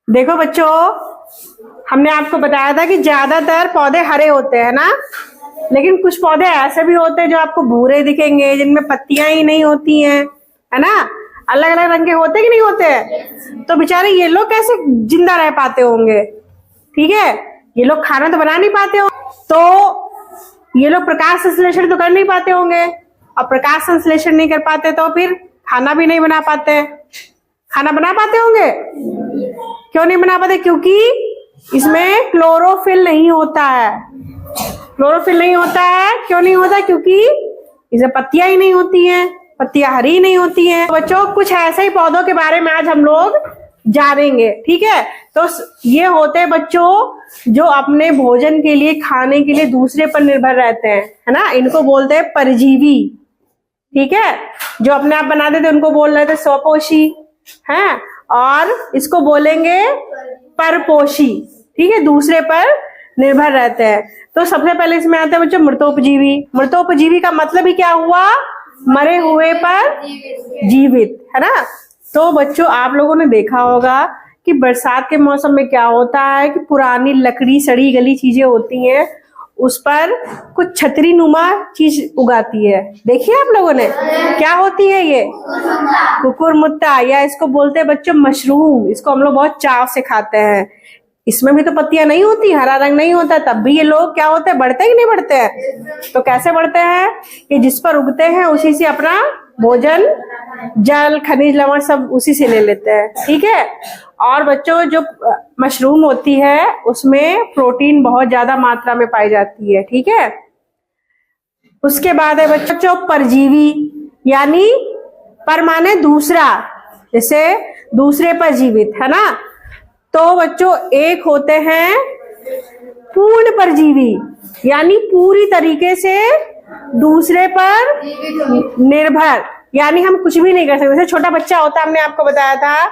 देखो बच्चों, हमने आपको बताया था कि ज्यादातर पौधे हरे होते हैं ना, लेकिन कुछ पौधे ऐसे भी होते हैं जो आपको भूरे दिखेंगे, जिनमें पत्तियां ही नहीं होती हैं, है ना। अलग अलग रंग के होते कि नहीं होते। तो बेचारे ये लोग कैसे जिंदा रह पाते होंगे, ठीक है। ये लोग खाना तो बना नहीं पाते हो, तो ये लोग प्रकाश संश्लेषण तो कर नहीं पाते होंगे, और प्रकाश संश्लेषण नहीं कर पाते तो फिर खाना भी नहीं बना पाते। खाना बना पाते होंगे? क्यों नहीं बना पाते? क्योंकि इसमें क्लोरोफिल नहीं होता है। क्लोरोफिल नहीं होता है, क्यों नहीं होता? क्योंकि इसमें पत्तियां ही नहीं होती हैं, पत्तियां हरी नहीं होती हैं। बच्चों, कुछ ऐसे ही पौधों के बारे में आज हम लोग जानेंगे, ठीक है। तो ये होते हैं बच्चों जो अपने भोजन के लिए, खाने के लिए दूसरे पर निर्भर रहते हैं, है ना। इनको बोलते हैं परजीवी, ठीक है। जो अपने आप बना देते उनको बोल रहे थे स्वपोषी, हैं, और इसको बोलेंगे परपोषी, ठीक है। दूसरे पर निर्भर रहते हैं। तो सबसे पहले इसमें आते हैं बच्चों मृतोपजीवी। मृतोपजीवी का मतलब ही क्या हुआ? मरे हुए पर जीवित, है ना। तो बच्चों, आप लोगों ने देखा होगा कि बरसात के मौसम में क्या होता है कि पुरानी लकड़ी, सड़ी गली चीजें होती हैं, उस पर कुछ छतरी नुमा चीज उगाती है। देखिए आप लोगों ने, क्या होती है ये? कुकुरमुत्ता, या इसको बोलते हैं बच्चों मशरूम। इसको हम लोग बहुत चाव से खाते हैं। इसमें भी तो पत्तियां नहीं होती, हरा रंग नहीं होता, तब भी ये लोग क्या होते हैं, बढ़ते ही नहीं बढ़ते हैं। तो कैसे बढ़ते हैं? कि जिस पर उगते हैं उसी से अपना भोजन, जल, खनिज, लवण सब उसी से ले लेते हैं, ठीक है। और बच्चों, जो मशरूम होती है उसमें प्रोटीन बहुत ज्यादा मात्रा में पाई जाती है, ठीक है। उसके बाद है बच्चों परजीवी, यानी पर माने दूसरा, जैसे दूसरे पर जीवित, है ना। तो बच्चों, एक होते हैं पूर्ण परजीवी, यानी पूरी तरीके से दूसरे पर निर्भर, यानी हम कुछ भी नहीं कर सकते। जैसे छोटा बच्चा होता है, हमने आपको बताया था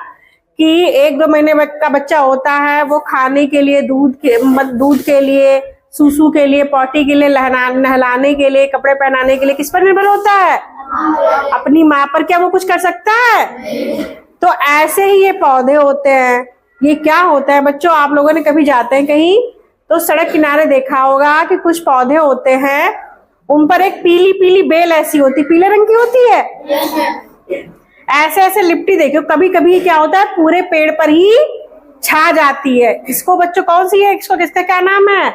कि 1-2 महीने का बच्चा होता है, वो खाने के लिए, दूध के लिए, सूसू के लिए, पॉटी के लिए, नहलाने के लिए, कपड़े पहनाने के लिए किस पर निर्भर होता है? अपनी माँ पर। क्या वो कुछ कर सकता है? तो ऐसे ही ये पौधे होते हैं। ये क्या होता है बच्चों, आप लोगों ने कभी जाते हैं कहीं तो सड़क किनारे देखा होगा कि कुछ पौधे होते हैं, उन पर एक पीली पीली बेल ऐसी होती, पीले रंग की होती है, ऐसे ऐसे लिपटी। देखो कभी कभी क्या होता है, पूरे पेड़ पर ही छा जाती है। इसको बच्चों कौन सी है, इसको किसका क्या नाम है?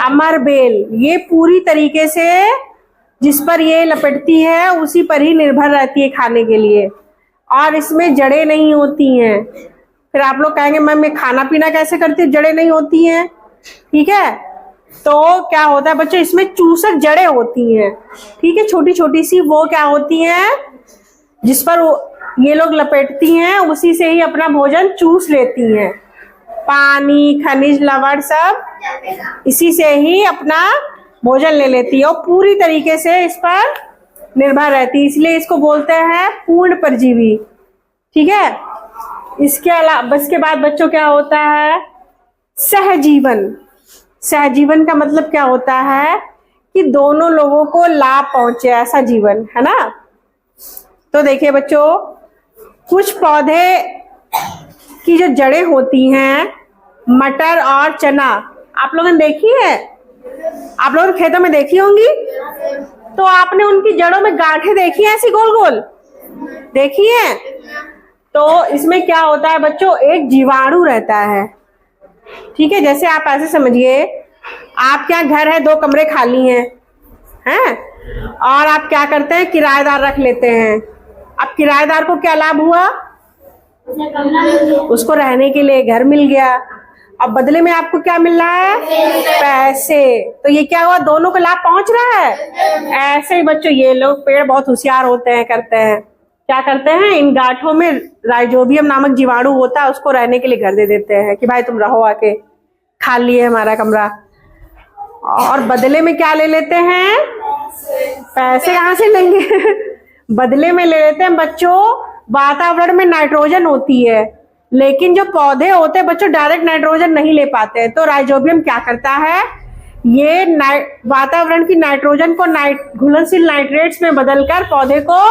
अमर बेल। ये पूरी तरीके से जिस पर ये लपेटती है उसी पर ही निर्भर रहती है खाने के लिए, और इसमें जड़ें नहीं होती हैं। फिर आप लोग कहेंगे मैम मैं खाना पीना कैसे करती हूँ, जड़ें नहीं होती हैं, ठीक है। तो क्या होता है बच्चों, इसमें चूसक जड़ें होती हैं, ठीक है, छोटी छोटी सी। वो क्या होती हैं, जिस पर ये लोग लपेटती हैं उसी से ही अपना भोजन चूस लेती हैं। पानी, खनिज, लवण सब इसी से ही अपना भोजन ले लेती है, और पूरी तरीके से इस पर निर्भर रहती है, इसलिए इसको बोलते हैं पूर्ण परजीवी, ठीक है। इसके अलावा इसके बाद बच्चों क्या होता है, सहजीवन। सहजीवन का मतलब क्या होता है कि दोनों लोगों को लाभ पहुंचे, ऐसा जीवन, है ना। तो देखिए बच्चों, कुछ पौधे की जो जड़ें होती हैं, मटर और चना, आप लोगों ने देखी है, आप लोगों ने खेतों में देखी होंगी। तो आपने उनकी जड़ों में गांठें देखी हैं, ऐसी गोल गोल देखी है। तो इसमें क्या होता है बच्चों, एक जीवाणु रहता है, ठीक है। जैसे आप ऐसे समझिए, आपके यहाँ घर है, 2 कमरे खाली हैं, और आप क्या करते हैं, किराएदार रख लेते हैं। अब किराएदार को क्या लाभ हुआ, उसको रहने के लिए घर मिल गया। अब बदले में आपको क्या मिल रहा है, पैसे। तो ये क्या हुआ, दोनों को लाभ पहुंच रहा है। ऐसे ही बच्चों, ये लोग पेड़ बहुत होशियार होते हैं, करते हैं क्या करते हैं, इन गांठों में राइजोबियम नामक जीवाणु होता है, उसको रहने के लिए घर दे देते हैं कि भाई तुम रहो, आके खा लिए हमारा कमरा। और बदले में क्या ले लेते हैं, पैसे कहाँ से लेंगे बदले में ले लेते हैं बच्चों, वातावरण में नाइट्रोजन होती है, लेकिन जो पौधे होते हैं बच्चों डायरेक्ट नाइट्रोजन नहीं ले पाते हैं। तो राइजोबियम क्या करता है, ये वातावरण की नाइट्रोजन को घुलनशील नाइट्रेट्स में बदलकर पौधे को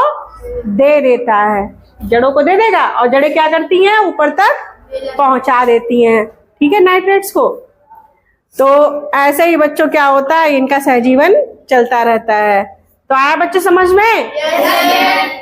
दे देता है, जड़ों को दे देगा, और जड़ें क्या करती हैं, ऊपर तक पहुंचा देती हैं, ठीक है, नाइट्रेट्स को। तो ऐसे ही बच्चों क्या होता है, इनका सहजीवन चलता रहता है। तो आया बच्चों समझ में?